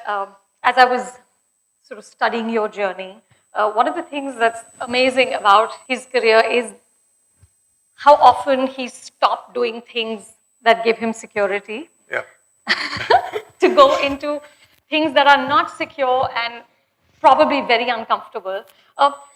as I was sort of studying your journey, one of the things that's amazing about his career is how often he stopped doing things that give him security Yeah. to go into things that are not secure and probably very uncomfortable.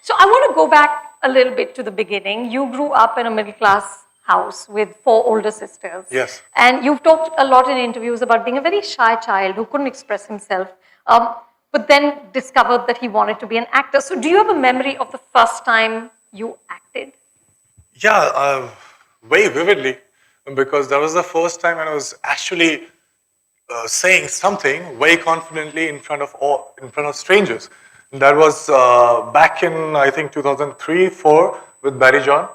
So I want to go back a little bit to the beginning. You grew up in a middle class house with 4 older sisters. Yes. And you've talked a lot in interviews about being a very shy child who couldn't express himself, but then discovered that he wanted to be an actor. So do you have a memory of the first time you acted? Yeah, very vividly, because that was the first time when I was actually saying something very confidently in front of strangers. That was back in, I think, 2003-4 with Barry John,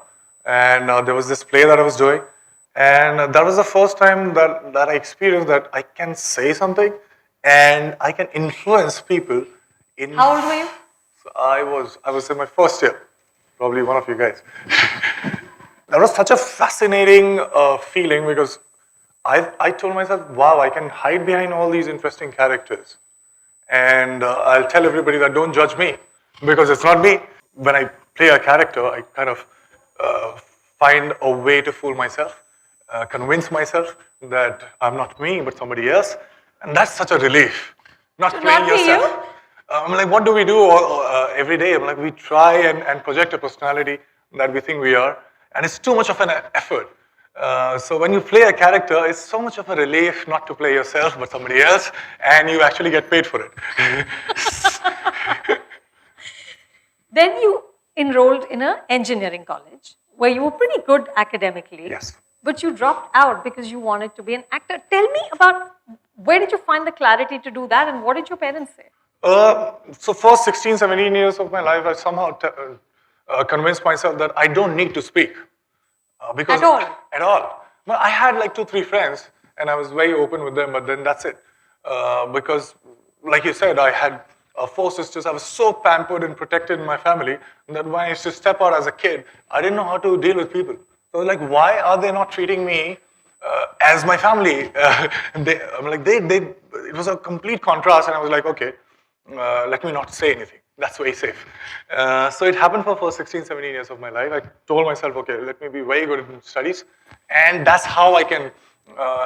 and there was this play that I was doing, and that was the first time that I experienced that I can say something and I can influence people. How old were you? So I was in my first year, probably one of you guys. That was such a fascinating feeling, because I told myself, wow, I can hide behind all these interesting characters. And I'll tell everybody that don't judge me, because it's not me. When I play a character, I kind of find a way to fool myself, convince myself that I'm not me, but somebody else. And that's such a relief, not To playing not be yourself. you? I'm like, what do we do every day? I'm like, we try and project a personality that we think we are, and it's too much of an effort. So when you play a character, it's so much of a relief not to play yourself, but somebody else, and you actually get paid for it. Then you enrolled in an engineering college where you were pretty good academically. Yes. But you dropped out because you wanted to be an actor. Tell me about where did you find the clarity to do that, and what did your parents say? So for 16, 17 years of my life, I somehow convinced myself that I don't need to speak. Because At all? At all. Well, I had like 2, 3 friends, and I was very open with them, but then that's it. Because, like you said, I had 4 sisters. I was so pampered and protected in my family that when I used to step out as a kid, I didn't know how to deal with people. So like, why are they not treating me as my family? It was a complete contrast, and I was like, okay, let me not say anything. That's very safe. So it happened for first 16, 17 years of my life. I told myself, okay, let me be very good in studies, and that's how I can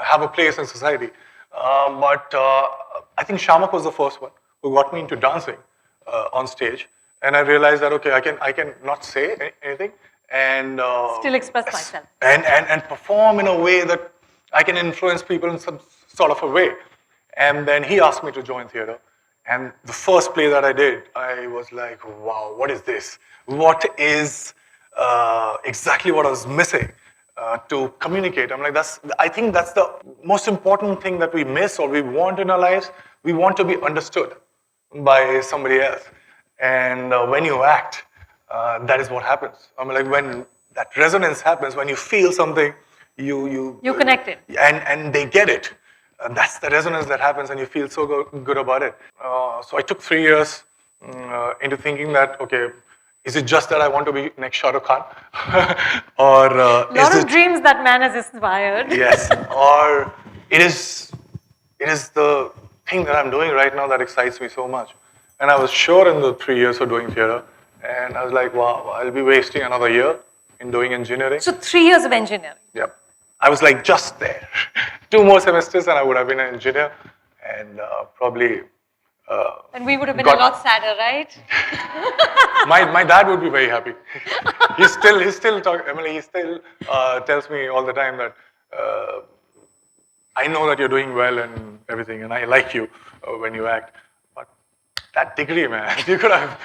have a place in society. But I think Shamak was the first one who got me into dancing on stage, and I realized that, okay, I can not say anything and Still express myself. And perform in a way that I can influence people in some sort of a way. And then he asked me to join theater. And the first play that I did, I was like, wow, what is this? What is exactly what I was missing to communicate? I'm like, I think that's the most important thing that we miss or we want in our lives. We want to be understood by somebody else. And when you act, that is what happens. I mean, like when that resonance happens, when you feel something, you connect it. And they get it. That's the resonance that happens, and you feel so good about it. So I took 3 years into thinking that, okay, is it just that I want to be next Shah Rukh Khan? Or a lot of dreams that man has inspired. Yes, or it is the thing that I'm doing right now that excites me so much. And I was sure in the 3 years of doing theater, and I was like, wow, I'll be wasting another year in doing engineering. So 3 years of engineering. Yep. I was like just there. 2 more semesters and I would have been an engineer, and probably... and we would have been a lot sadder, right? my dad would be very happy. He still tells me all the time that I know that you're doing well and everything, and I like you when you act. But that degree, man, you could have...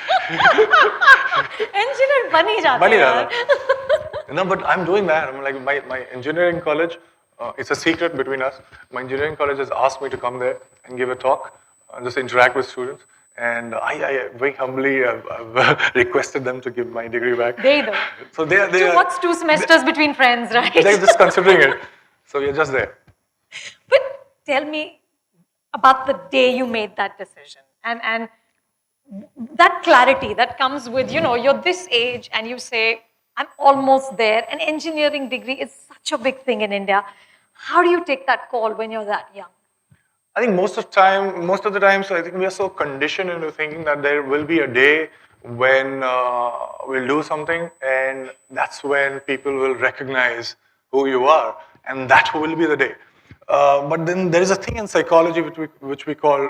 Engineer bani jata hai. No, but I'm doing that. I'm like, my engineering college, it's a secret between us. My engineering college has asked me to come there and give a talk, just interact with students. And I very humbly I've requested them to give my degree back. So so what's 2 semesters between friends, right? They're just considering it. So you're just there. But tell me about the day you made that decision and that clarity that comes with, you're this age and you say, I'm almost there. An engineering degree is such a big thing in India. How do you take that call when you're that young? I think most of the time, so I think we are so conditioned into thinking that there will be a day when we'll do something, and that's when people will recognize who you are, and that will be the day. But then there is a thing in psychology which we call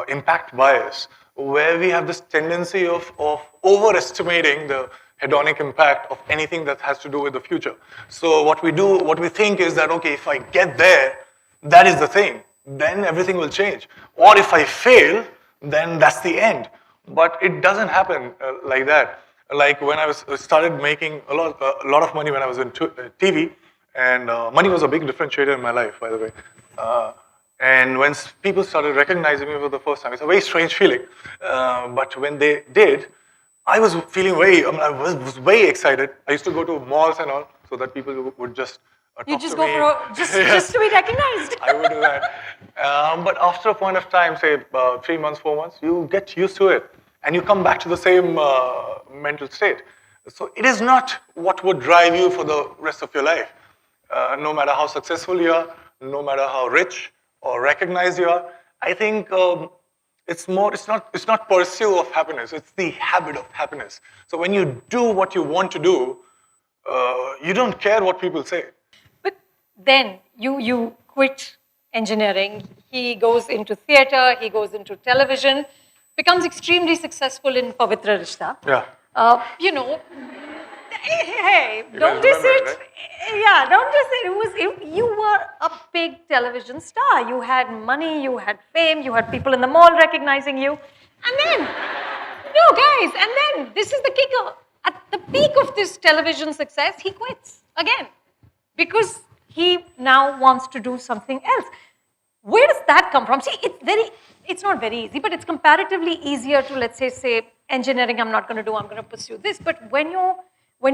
impact bias, where we have this tendency of overestimating the hedonic impact of anything that has to do with the future. So what we think is that, okay, if I get there, that is the thing, then everything will change. Or if I fail, then that's the end. But it doesn't happen like that. Like when I started making a lot of money when I was in TV, and money was a big differentiator in my life, by the way. And when people started recognizing me for the first time, it's a very strange feeling. But when they did, I was feeling I was very excited. I used to go to malls and all, so that people would just You talk just to go me. for just to be recognized. I would do that. But after a point of time, say 3 months, 4 months, you get used to it, and you come back to the same mental state. So it is not what would drive you for the rest of your life. No matter how successful you are, no matter how rich or recognized you are, I think it's not pursuit of happiness. It's the habit of happiness. So when you do what you want to do, you don't care what people say. But then you quit engineering. He goes into theater. He goes into television. Becomes extremely successful in Pavitra Rishta. Yeah. You know, hey, You don't guys diss remember it. it, Yeah, don't diss it. You were a big television star. You had money, you had fame, you had people in the mall recognizing you. And then, no, guys, and then this is the kicker. At the peak of this television success, he quits again because he now wants to do something else. Where does that come from? See, it's not very easy, but it's comparatively easier to, let's say engineering, I'm not going to do, I'm going to pursue this. But when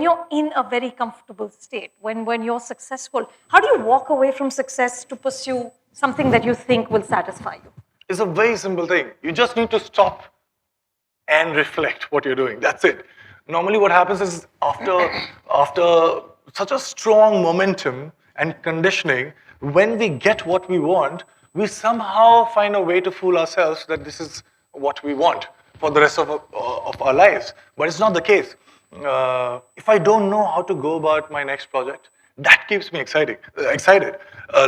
you're in a very comfortable state, when you're successful, how do you walk away from success to pursue something that you think will satisfy you? It's a very simple thing. You just need to stop and reflect what you're doing. That's it. Normally what happens is after such a strong momentum and conditioning, when we get what we want, we somehow find a way to fool ourselves that this is what we want for the rest of our lives. But it's not the case. If I don't know how to go about my next project, that keeps me excited.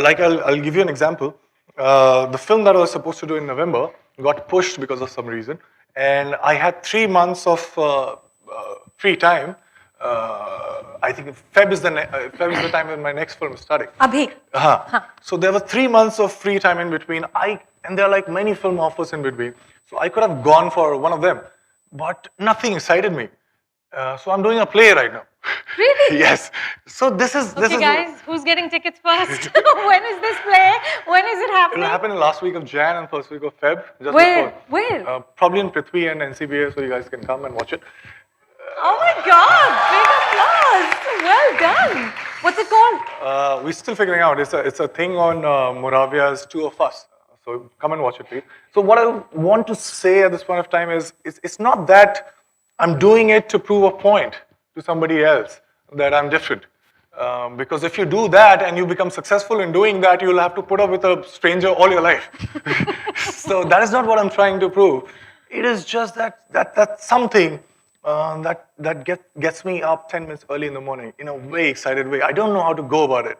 Like I'll give you an example. The film that I was supposed to do in November got pushed because of some reason, and I had 3 months of free time. I think Feb is the time when my next film is starting. Abhi. So there were 3 months of free time in between. And there are like many film offers in between. So I could have gone for one of them, but nothing excited me. So I'm doing a play right now. Really? Yes. So this is Guys, who's getting tickets first? When is this play? When is it happening? It'll happen in last week of Jan and first week of Feb. Just Where? before. Where? Probably in Prithvi and NCBA, so you guys can come and watch it. Oh my God! Big applause! Well done. What's it called? We're still figuring out. It's a thing on Moravia's Two of Us. So come and watch it, please. So what I want to say at this point of time is, it's not that I'm doing it to prove a point to somebody else that I'm different. Because if you do that and you become successful in doing that, you'll have to put up with a stranger all your life. So that is not what I'm trying to prove. It is just that's something that gets me up 10 minutes early in the morning in a very excited way. I don't know how to go about it,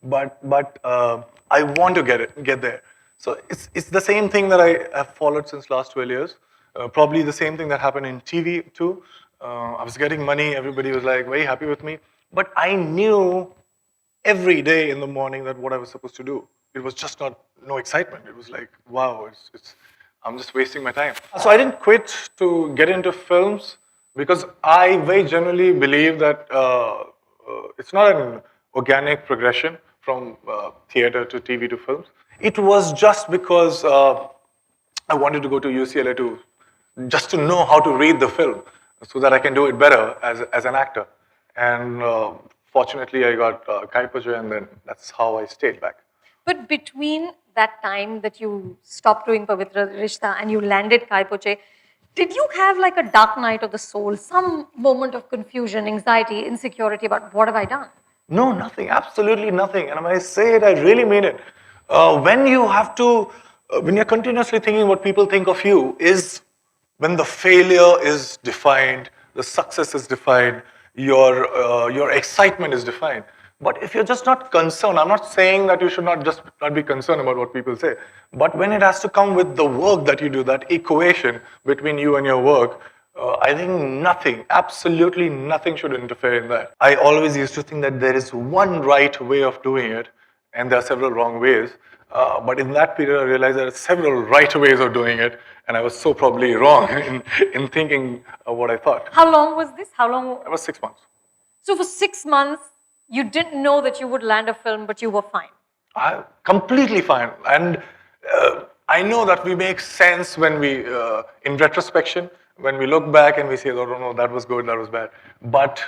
but I want to get there. So it's the same thing that I have followed since last 12 years. Probably the same thing that happened in TV too. I was getting money, everybody was like very happy with me, but I knew every day in the morning that what I was supposed to do. It was just no excitement. It was like, wow, I'm just wasting my time. So I didn't quit to get into films because I very generally believe that it's not an organic progression from theater to TV to films. It was just because I wanted to go to UCLA just to know how to read the film so that I can do it better as an actor. And fortunately, I got Kaipaja, and then that's how I stayed back. But between that time that you stopped doing Pavitra Rishta and you landed Kaipoche, did you have like a dark night of the soul, some moment of confusion, anxiety, insecurity about what have I done? No, nothing, absolutely nothing. And when I say it, I really mean it. When you have to, when you're continuously thinking what people think of you is when the failure is defined, the success is defined, your excitement is defined. But if you're just not concerned, I'm not saying that you should not just not be concerned about what people say, but when it has to come with the work that you do, that equation between you and your work, I think nothing, absolutely nothing should interfere in that. I always used to think that there is one right way of doing it, and there are several wrong ways. But in that period, I realized there are several right ways of doing it, and I was so probably wrong in thinking what I thought. How long was this? How long? It was 6 months. So for 6 months, you didn't know that you would land a film, but you were fine. Completely fine. And I know that we make sense when we, in retrospection, when we look back and we say, oh, no, that was good, that was bad. But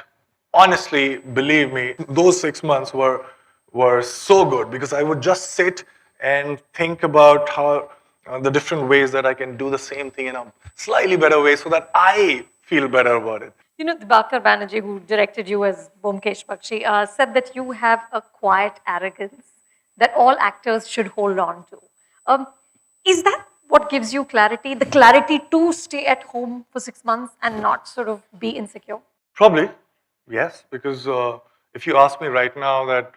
honestly, believe me, those 6 months were so good because I would just sit and think about how the different ways that I can do the same thing in a slightly better way so that I feel better about it. You know, Dibakar Banerjee, who directed you as Bomkesh Bakshi, said that you have a quiet arrogance that all actors should hold on to. Is that what gives you clarity? The clarity to stay at home for 6 months and not sort of be insecure? Probably, yes, because if you ask me right now that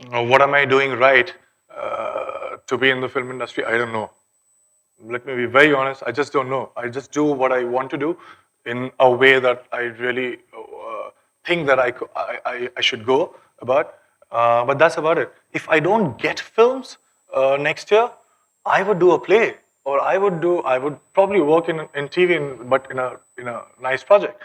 what am I doing right to be in the film industry, I don't know. Let me be very honest, I just don't know. I just do what I want to do in a way that I really think that I should go about. But that's about it. If I don't get films next year, I would do a play, or I would probably work in TV, but in a nice project.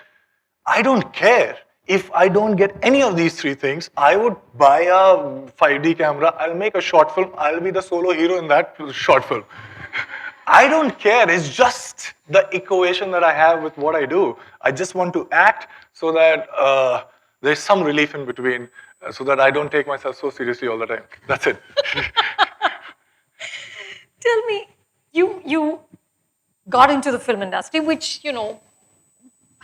I don't care. If I don't get any of these three things, I would buy a 5D camera, I'll make a short film, I'll be the solo hero in that short film. I don't care. It's just the equation that I have with what I do. I just want to act so that there's some relief in between, so that I don't take myself so seriously all the time. That's it. Tell me, you got into the film industry, which, you know,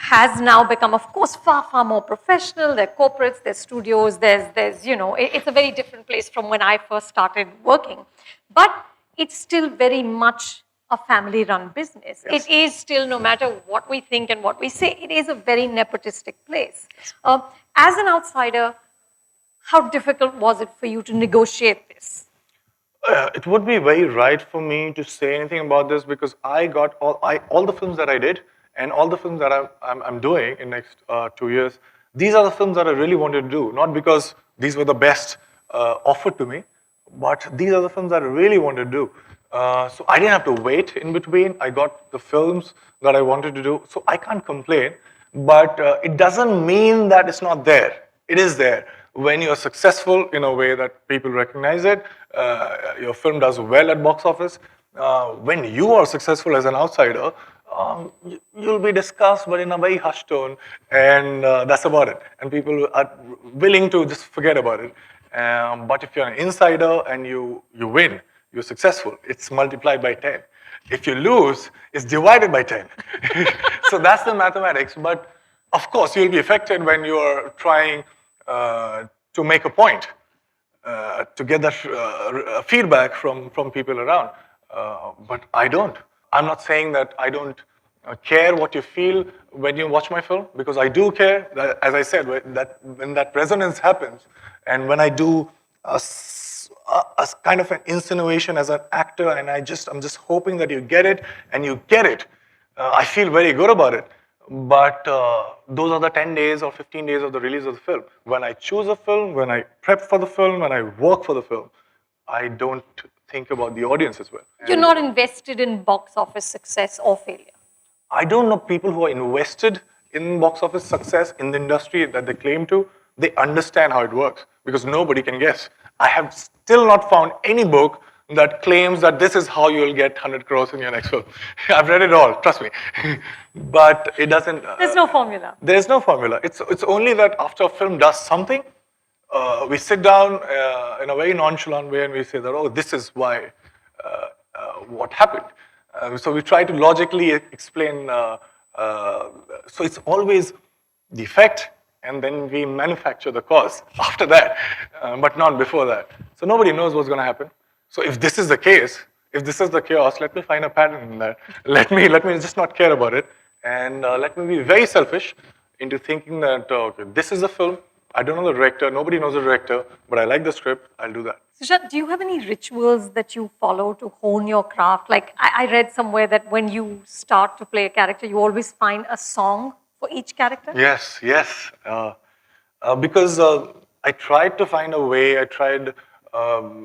has now become, of course, far, far more professional. There are corporates, there's studios, there's you know, it's a very different place from when I first started working. But it's still very much a family-run business. Yes. It is still, no matter what we think and what we say, it is a very nepotistic place. As an outsider, how difficult was it for you to negotiate this? It would be very right for me to say anything about this because I got all the films that I did and all the films that I'm doing in next 2 years. These are the films that I really wanted to do, not because these were the best offered to me, but these are the films that I really wanted to do. So I didn't have to wait in between. I got the films that I wanted to do, so I can't complain. But it doesn't mean that it's not there. It is there. When you're successful in a way that people recognize it, your film does well at box office. When you are successful as an outsider, you'll be discussed, but in a very hushed tone, and that's about it. And people are willing to just forget about it. But if you're an insider and you win, you're successful, it's multiplied by 10. If you lose, it's divided by 10. So that's the mathematics. But of course, you'll be affected when you're trying to make a point, to get that feedback from people around. But I don't. I'm not saying that I don't care what you feel when you watch my film, because I do care. That, as I said, when that resonance happens, and when I do a kind of an insinuation as an actor, and I'm just hoping that you get it, and you get it, I feel very good about it. But those are the 10 days or 15 days of the release of the film. When I choose a film, when I prep for the film, when I work for the film, I don't think about the audience as well. You're not invested in box office success or failure. I don't know people who are invested in box office success in the industry that they claim to. They understand how it works because nobody can guess. I have still not found any book that claims that this is how you'll get 100 crores in your next film. I've read it all, trust me. But it doesn't... There's no formula. There's no formula. It's only that after a film does something, we sit down in a very nonchalant way and we say that, oh, this is why, what happened. So we try to logically explain, so it's always the effect, and then we manufacture the cause after that, but not before that. So nobody knows what's going to happen. So if this is the case, if this is the chaos, let me find a pattern in that. Let me just not care about it, and let me be very selfish into thinking that okay, this is the film. I don't know the director. Nobody knows the director, but I like the script. I'll do that. Sushant, do you have any rituals that you follow to hone your craft? Like I read somewhere that when you start to play a character, you always find a song for each character. Yes, yes. Because I tried to find a way. I tried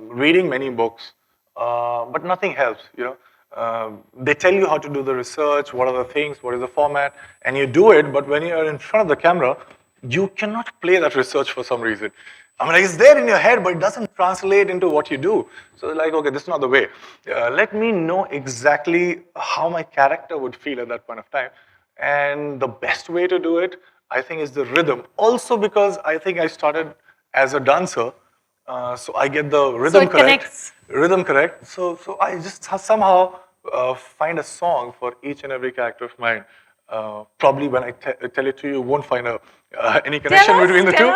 reading many books, but nothing helps. They tell you how to do the research, what are the things, what is the format, and you do it. But when you are in front of the camera, you cannot play that research for some reason. I mean, like, it's there in your head, but it doesn't translate into what you do. So, like, okay, this is not the way. Let me know exactly how my character would feel at that point of time. And the best way to do it, I think, is the rhythm. Also, because I think I started as a dancer, so I get the rhythm correct. Connects. Rhythm correct. So I just somehow find a song for each and every character of mine. Probably when I tell it to you, you won't find any connection between the two.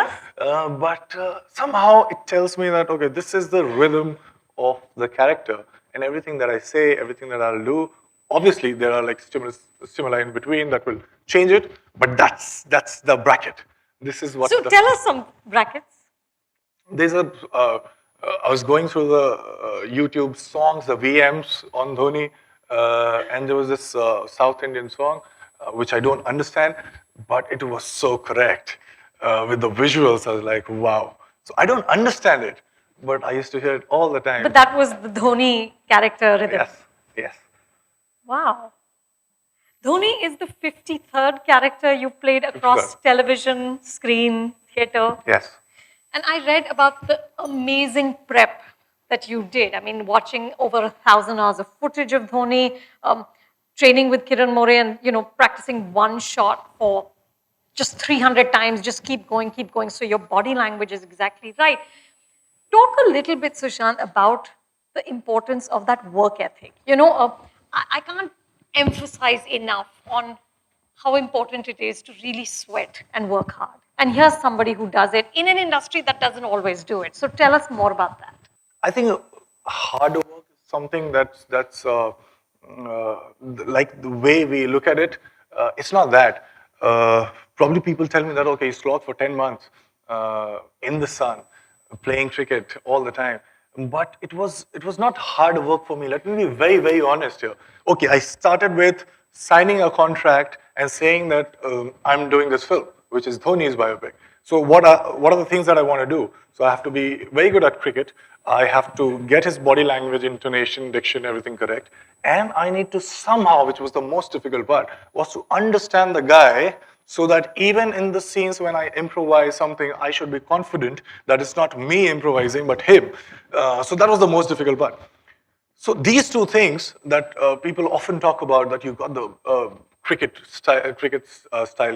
But somehow it tells me that, okay, this is the rhythm of the character. And everything that I say, everything that I'll do, obviously there are like stimuli in between that will change it, but that's the bracket. This is what. So tell us some brackets. There's I was going through the YouTube songs, the VMs on Dhoni, and there was this South Indian song, which I don't understand, but it was so correct. With the visuals, I was like, wow. So I don't understand it, but I used to hear it all the time. But that was the Dhoni character rhythm. Yes, yes. Wow. Dhoni is the 53rd character you played across 53rd. television, screen, theatre. Yes. And I read about the amazing prep that you did. I mean, watching over 1,000 hours of footage of Dhoni, training with Kiran More and, practicing one shot for just 300 times, just keep going, keep going. So your body language is exactly right. Talk a little bit, Sushant, about the importance of that work ethic. I can't emphasize enough on how important it is to really sweat and work hard. And here's somebody who does it in an industry that doesn't always do it. So tell us more about that. I think hard work is something that's like the way we look at it. It's not that. Probably people tell me that, okay, you slogged for 10 months in the sun, playing cricket all the time. But it was not hard work for me. Let me be very, very honest here. Okay, I started with signing a contract and saying that I'm doing this film, which is Dhoni's biopic. So what are the things that I want to do? So I have to be very good at cricket. I have to get his body language, intonation, diction, everything correct. And I need to somehow, which was the most difficult part, was to understand the guy so that even in the scenes when I improvise something, I should be confident that it's not me improvising, but him. So that was the most difficult part. So these two things that people often talk about, that you got the cricket style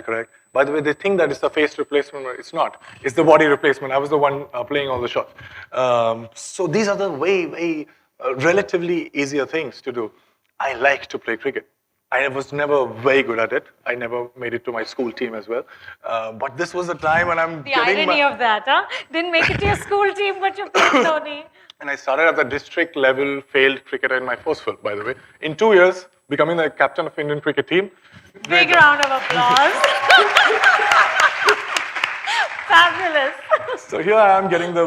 correct. By the way, they think that it's the face replacement, but it's not. It's the body replacement. I was the one playing all the shots. So these are the way relatively easier things to do. I like to play cricket. I was never very good at it. I never made it to my school team as well. But this was the time when I'm the irony of that, huh? Didn't make it to your school team, but you played Dhoni. And I started at the district level, failed cricketer in my first film, by the way. In 2 years, becoming the captain of Indian cricket team. Big round of applause. Fabulous. So here I am getting the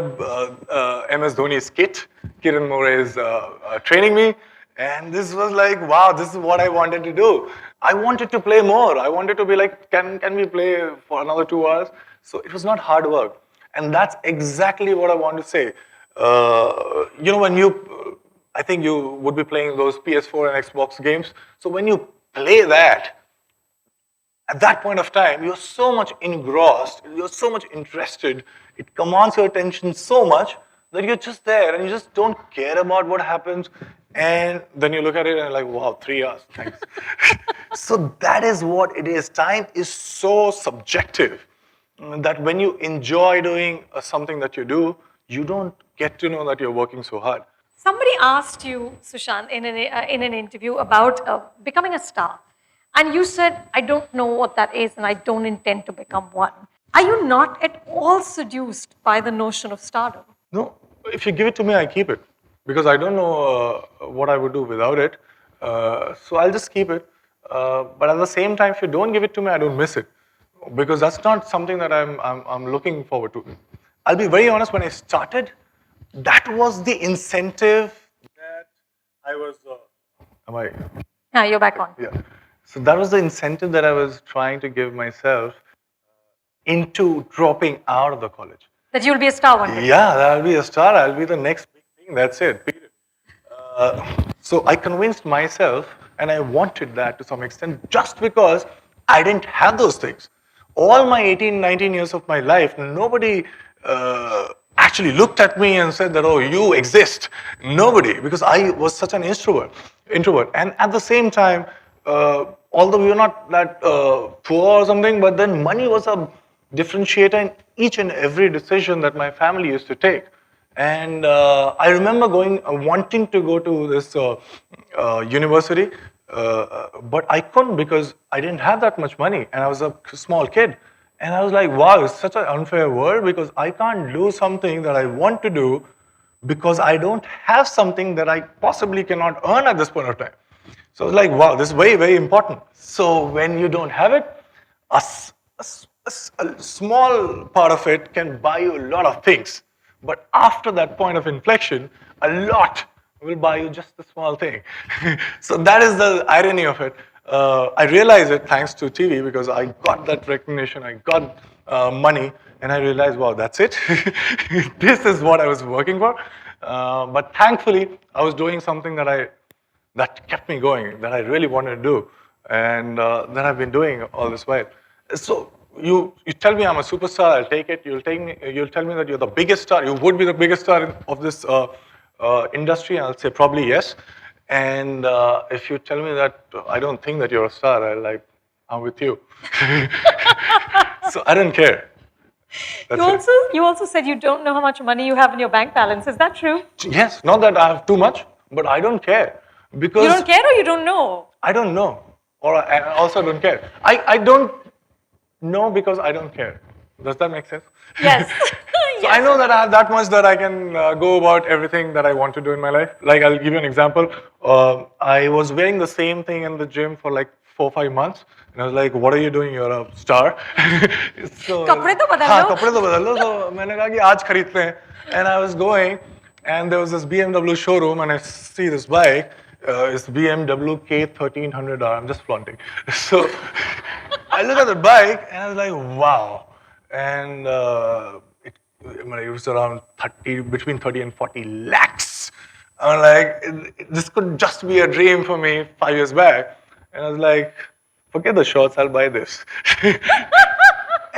MS Dhoni's kit. Kiran More is training me. And this was like, wow, this is what I wanted to do. I wanted to play more. I wanted to be like, can we play for another 2 hours? So it was not hard work. And that's exactly what I want to say. When I think you would be playing those PS4 and Xbox games. So when you play that, at that point of time, you're so much engrossed, you're so much interested, it commands your attention so much that you're just there and you just don't care about what happens. And then you look at it and you're like, wow, 3 hours, thanks. So that is what it is. Time is so subjective that when you enjoy doing something that you do, you don't get to know that you're working so hard. Somebody asked you, Sushant, in an interview about becoming a star. And you said, I don't know what that is and I don't intend to become one. Are you not at all seduced by the notion of stardom? No, if you give it to me, I keep it. because I don't know what I would do without it. So I'll just keep it. But at the same time, if you don't give it to me, I don't miss it, because that's not something that I'm looking forward to. I'll be very honest. When I started, that was the incentive that I was. Am I? Yeah, you're back on. Yeah. So that was the incentive that I was trying to give myself into dropping out of the college. That you'll be a star one day. Yeah, I'll be a star. I'll be the next big thing. That's it. Period. So I convinced myself, and I wanted that to some extent, just because I didn't have those things. All my 18, 19 years of my life, nobody actually looked at me and said that, oh, you exist. Nobody, because I was such an introvert. And at the same time, although we were not that poor or something, but then money was a differentiator in each and every decision that my family used to take. And I remember wanting to go to this university, but I couldn't because I didn't have that much money, and I was a small kid. And I was like, wow, it's such an unfair world, because I can't do something that I want to do because I don't have something that I possibly cannot earn at this point of time. So I was like, wow, this is very, very important. So when you don't have it, a small part of it can buy you a lot of things. But after that point of inflection, a lot will buy you just a small thing. So that is the irony of it. I realized it thanks to TV, because I got that recognition, I got money, and I realized, wow, that's it. This is what I was working for. But thankfully, I was doing something that kept me going, that I really wanted to do, and that I've been doing all this while. So you tell me I'm a superstar, I'll take it. You'll tell me that you're the biggest star. You would be the biggest star of this industry. I'll say probably yes. And if you tell me that I don't think that you're a star, I'm with you. So I don't care. You also said you don't know how much money you have in your bank balance. Is that true? Yes, not that I have too much, but I don't care. Because you don't care, or you don't know? I don't know, or I also don't care. I don't know because I don't care. Does that make sense? Yes. So Yes. I know that I have that much that I can go about everything that I want to do in my life. Like, I'll give you an example. I was wearing the same thing in the gym for like 4 or 5 months, and I was like, "What are you doing? You're a star." So कपड़े तो बदल हाँ, लो. कपड़े तो बदल लो. So मैंने कहा कि आज खरीदते हैं. And I was going, and there was this BMW showroom, and I see this bike. It's BMW K1300R. I'm just flaunting. So I look at the bike, and I was like, wow. And it was around 30, between 30 and 40 lakhs. I'm like, this could just be a dream for me 5 years back. And I was like, forget the shorts, I'll buy this.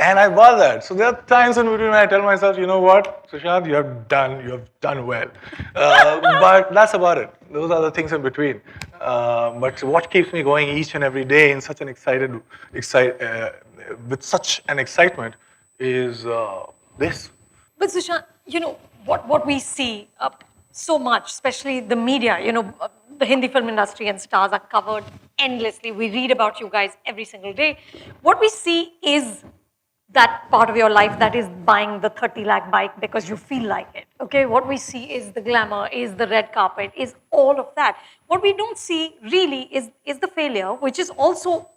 And I bought that. So there are times in between when I tell myself, you know what, Sushant, you have done well. But that's about it. Those are the things in between. But what keeps me going each and every day in such an with such an excitement is this. But Sushant, you know, what we see so much, especially the media, you know, the Hindi film industry and stars are covered endlessly. We read about you guys every single day. What we see is that part of your life that is buying the 30 lakh bike because you feel like it, okay? What we see is the glamour, is the red carpet, is all of that. What we don't see really is the failure, which is also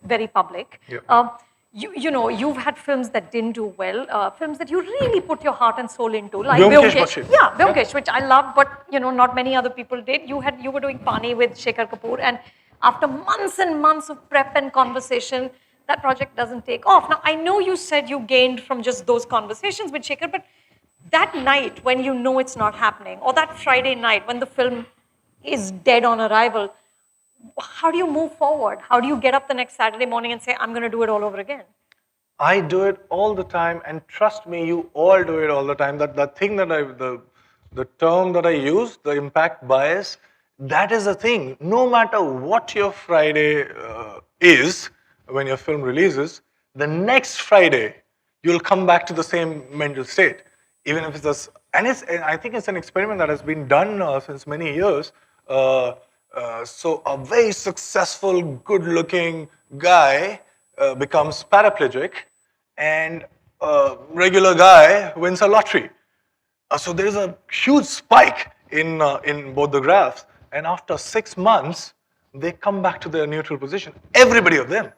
very public. Yeah. You know, you've had films that didn't do well, films that you really put your heart and soul into, like Vyomkesh Bachchan. Yeah, Vyomkesh, which I love, but you know, not many other people did. You were doing Pani with Shekhar Kapoor, and after months and months of prep and conversation, that project doesn't take off. Now, I know you said you gained from just those conversations with Shekhar, but that night when you know it's not happening, or that Friday night when the film is dead on arrival, how do you move forward? How do you get up the next Saturday morning and say, I'm going to do it all over again? I do it all the time, and trust me, you all do it all the time. That thing that the term that I use, the impact bias, that is the thing. No matter what your Friday is, when your film releases, the next Friday, you'll come back to the same mental state. Even if it's this, and I think it's an experiment that has been done since many years. So a very successful, good-looking guy becomes paraplegic, and a regular guy wins a lottery. So there's a huge spike in both the graphs. And after 6 months, they come back to their neutral position. Everybody of them.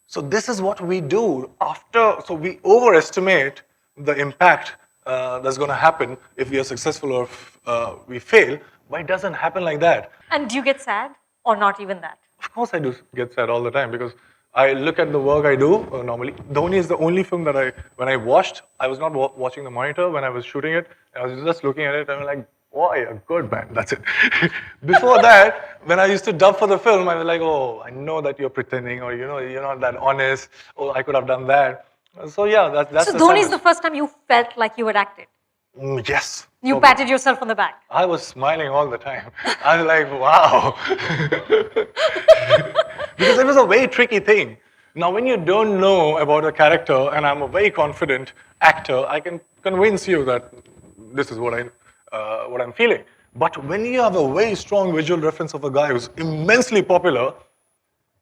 So this is what we do after. So we overestimate the impact that's going to happen if we are successful or if we fail. But it doesn't happen like that. And do you get sad or not even that? Of course, I do get sad all the time because I look at the work I do normally. Dhoni is the only film that when I watched, I was not watching the monitor when I was shooting it. I was just looking at it and I'm like, boy, a good man, that's it. Before that, when I used to dub for the film, I was like, oh, I know that you're pretending or you're not that honest. Oh, I could have done that. So yeah, that's So the Dhoni is sadness. the first time you felt like you had acted. Yes. You probably. patted yourself on the back. I was smiling all the time. I was like, wow. Because it was a very tricky thing. Now, when you don't know about a character, and I'm a very confident actor, I can convince you that this is what I'm feeling. But when you have a very strong visual reference of a guy who's immensely popular,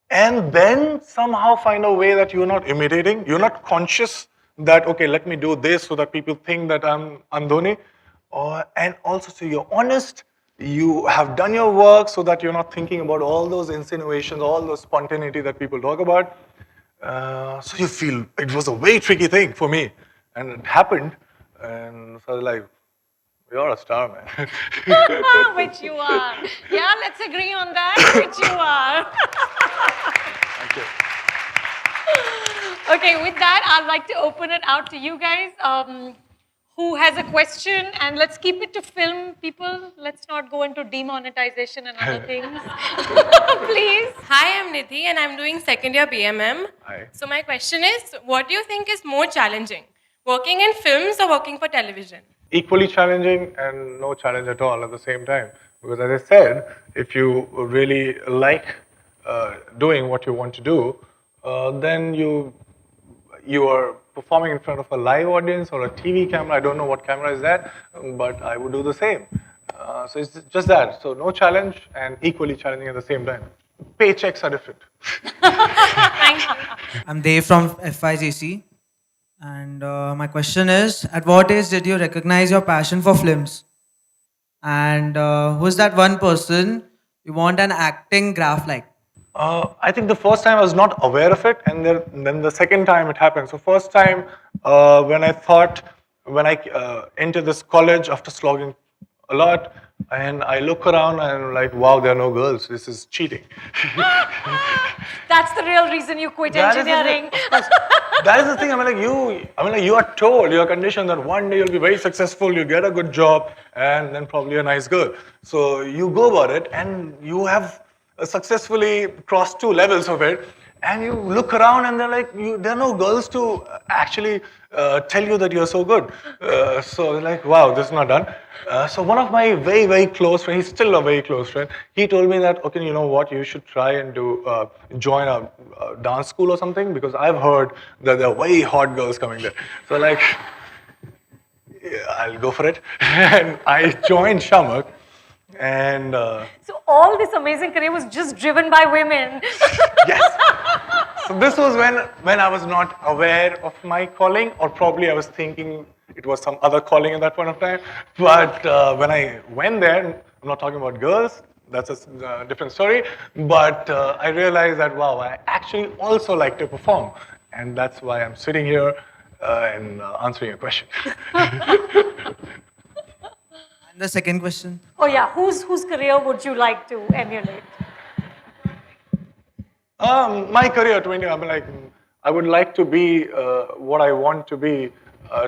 and then somehow find a way that you're not imitating, you're not conscious that, okay, let me do this so that people think that I'm Dhoni. And also, so you're honest, you have done your work so that you're not thinking about all those insinuations, all those spontaneity that people talk about. So you feel it was a very tricky thing for me. And it happened. And so I was like, you're a star, man. Which you are. Yeah, let's agree on that. Which you are. Thank you. Okay, with that, I'd like to open it out to you guys. Who has a question? And let's keep it to film, people. Let's not go into demonetization and other things. Please. Hi, I'm Nidhi and I'm doing second year BMM. Hi. So my question is, what do you think is more challenging? Working in films or working for television? Equally challenging and no challenge at all at the same time. Because as I said, if you really like doing what you want to do, then you are performing in front of a live audience or a TV camera. I don't know what camera is that, but I would do the same. So it's just that. So no challenge and equally challenging at the same time. Paychecks are different. Thank you. I'm Dave from FIGC. And my question is, at what age did you recognize your passion for films? And who's that one person you want an acting graph like? I think the first time I was not aware of it, and then the second time it happened. So first time when I entered this college after slogging a lot, and I look around and I'm like, wow, there are no girls. This is cheating. That's the real reason you quit That is the- engineering. of course. That is the thing. You are told, you are conditioned that one day you'll be very successful, you get a good job, and then probably a nice girl. So you go about it, and you have successfully crossed 2 levels of it, and you look around, and there are no girls to actually tell you that you're so good. So like, wow, this is not done. So one of my very, very close friends, he's still a very close friend, he told me that, okay, you know what, you should try and join a dance school or something, because I've heard that there are very hot girls coming there. So like, yeah, I'll go for it. And I joined Shamak. And So all this amazing career was just driven by women. yes. So this was when I was not aware of my calling, or probably I was thinking it was some other calling at that point of time. But when I went there, I'm not talking about girls, that's a different story. But I realized that, wow, I actually also like to perform. And that's why I'm sitting here and answering your question. And the second question. Oh yeah, whose career would you like to emulate? My career, 20, I would like to be what I want to be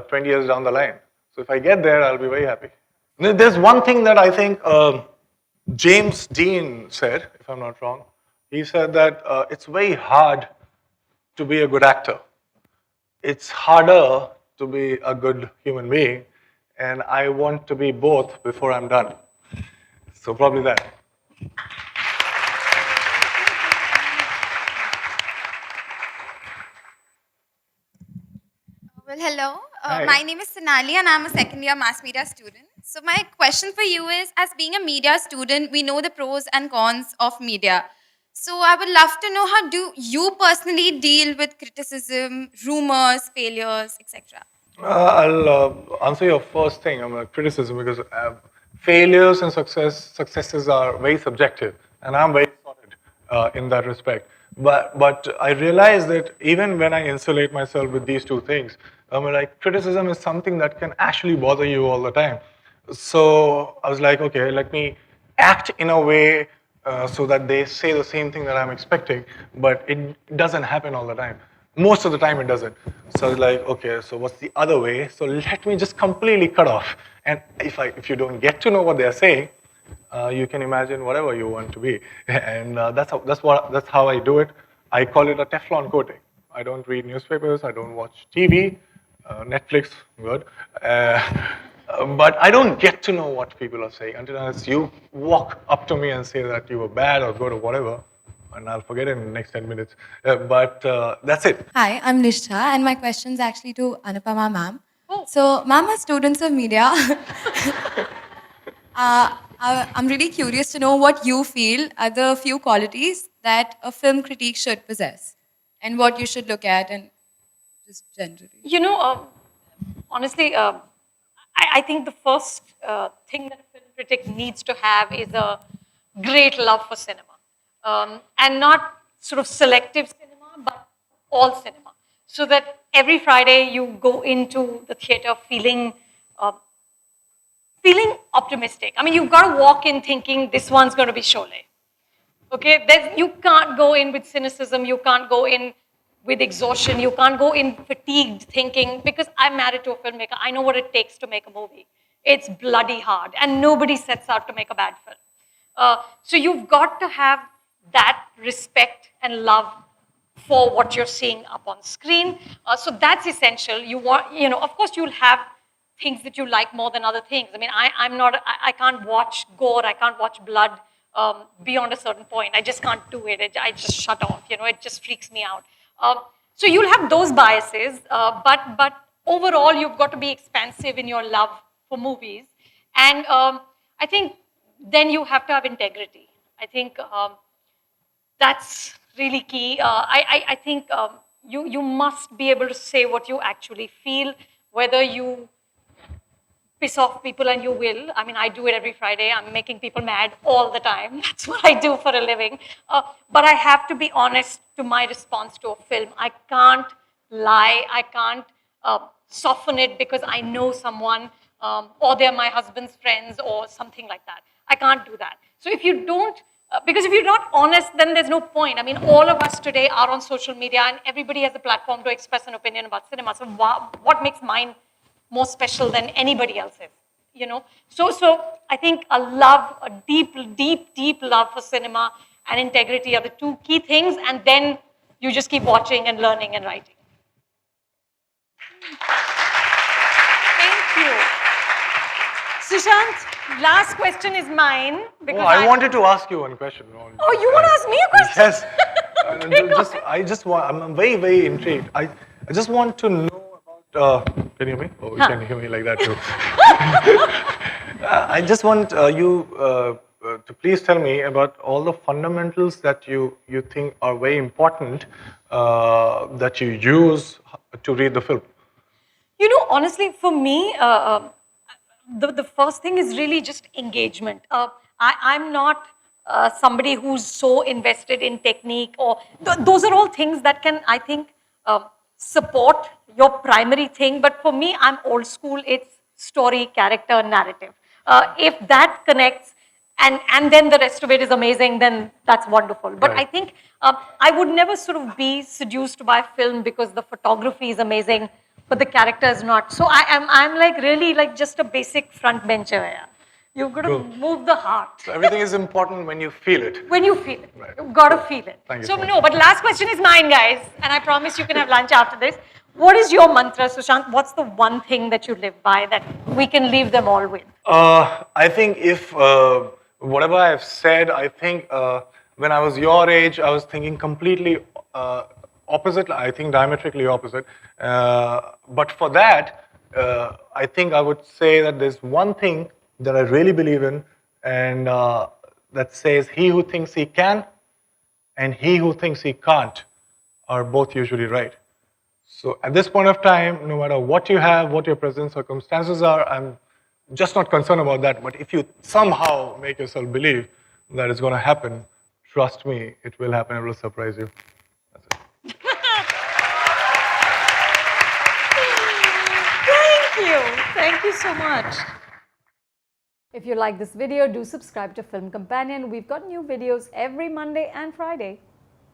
20 years down the line. So if I get there, I'll be very happy. There's one thing that I think James Dean said, if I'm not wrong. He said that it's very hard to be a good actor. It's harder to be a good human being. And I want to be both before I'm done. So probably that. Well, hello. Hi. My name is Sonali and I'm a second year mass media student. So my question for you is, as being a media student, we know the pros and cons of media. So I would love to know, how do you personally deal with criticism, rumors, failures, etc.? I'll answer your first thing, criticism, because failures and successes are very subjective, and I'm very sorted in that respect. But I realize that even when I insulate myself with these two things, I mean, like criticism is something that can actually bother you all the time. So I was like, okay, let me act in a way so that they say the same thing that I'm expecting, but it doesn't happen all the time. Most of the time it doesn't. So I was like, okay, so what's the other way? So let me just completely cut off. And if you don't get to know what they're saying, you can imagine whatever you want to be. And that's how I do it. I call it a Teflon coating. I don't read newspapers, I don't watch TV, Netflix, good. But I don't get to know what people are saying unless you walk up to me and say that you were bad or good or whatever, and I'll forget it in the next 10 minutes. But that's it. Hi, I'm Nishtha, and my question's actually to Anupama ma'am. Oh. So, ma'am, as students of media, I'm really curious to know what you feel are the few qualities that a film critique should possess, and what you should look at, and just generally. You know, honestly, I think the first thing that a film critic needs to have is a great love for cinema. And not sort of selective cinema, but all cinema. So that every Friday you go into the theater feeling optimistic. I mean, you've got to walk in thinking this one's going to be Sholay. Okay, you can't go in with cynicism, you can't go in with exhaustion, you can't go in fatigued thinking, because I'm married to a filmmaker, I know what it takes to make a movie. It's bloody hard, and nobody sets out to make a bad film. So you've got to have that respect and love for what you're seeing up on screen. So that's essential. Of course you'll have things that you like more than other things. I mean, I can't watch gore, I can't watch blood beyond a certain point. I just can't do it. I just shut off, it just freaks me out. So you'll have those biases, but overall you've got to be expansive in your love for movies. And I think then you have to have integrity. I think that's really key. I think you must be able to say what you actually feel, whether you piss off people, and you will. I mean, I do it every Friday. I'm making people mad all the time. That's what I do for a living. But I have to be honest to my response to a film. I can't lie. I can't soften it because I know someone or they're my husband's friends or something like that. I can't do that. So if you don't, because if you're not honest, then there's no point. I mean, all of us today are on social media, and everybody has a platform to express an opinion about cinema. So what makes mine more special than anybody else's, So I think a deep love for cinema and integrity are the two key things, and then you just keep watching and learning and writing. Thank you. Sushant, last question is mine. Because I wanted to ask you one question. Oh, you want to ask me a question? Yes. I'm very, very intrigued. I just want to know about, can you hear me? Oh, you can hear me like that too. I just want you to please tell me about all the fundamentals that you think are very important that you use to read the film. Honestly, for me, the first thing is really just engagement. I'm not somebody who's so invested in technique, or those are all things that can, I think, support your primary thing. But for me, I'm old school. It's story, character, narrative. If that connects, and then the rest of it is amazing, then that's wonderful. But right. I think I would never sort of be seduced by film because the photography is amazing, but the character is not. So I'm like really like just a basic front bencher. Yeah. You've got to move the heart. So everything is important when you feel it. When you feel it. Right. You've got to feel it. Thank you so no, but last question is mine, guys. And I promise you can have lunch after this. What is your mantra, Sushant? What's the one thing that you live by that we can leave them all with? I think if whatever I've said, I think when I was your age, I was thinking completely opposite. I think diametrically opposite. But for that, I think I would say that there's one thing that I really believe in, and that says he who thinks he can and he who thinks he can't are both usually right. So at this point of time, no matter what you have, what your present circumstances are, I'm just not concerned about that, but if you somehow make yourself believe that it's going to happen, trust me, it will happen. It will surprise you. That's it. Thank you. Thank you so much. If you like this video, do subscribe to Film Companion. We've got new videos every Monday and Friday.